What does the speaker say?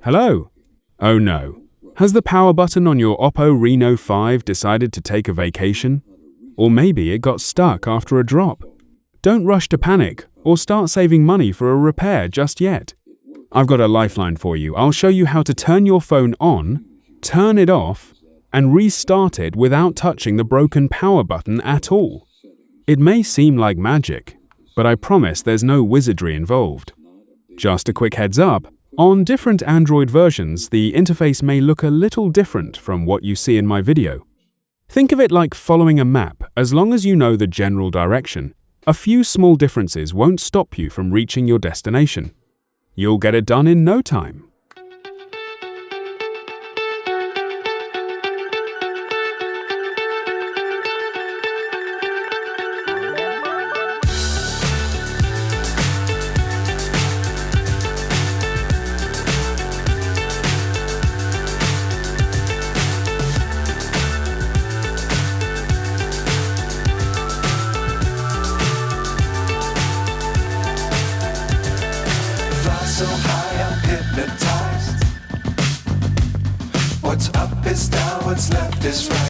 Hello? Oh no. Has the power button on your Oppo Reno 5 decided to take a vacation? Or maybe it got stuck after a drop. Don't rush to panic or start saving money for a repair just yet. I've got a lifeline for you. I'll show you how to turn your phone on, turn it off, and restart it without touching the broken power button at all. It may seem like magic, but I promise there's no wizardry involved. Just a quick heads up, on different Android versions, the interface may look a little different from what you see in my video. Think of it like following a map. As long as you know the general direction, a few small differences won't stop you from reaching your destination. You'll get it done in no time. So high, I'm hypnotized. What's up is down, what's left is right.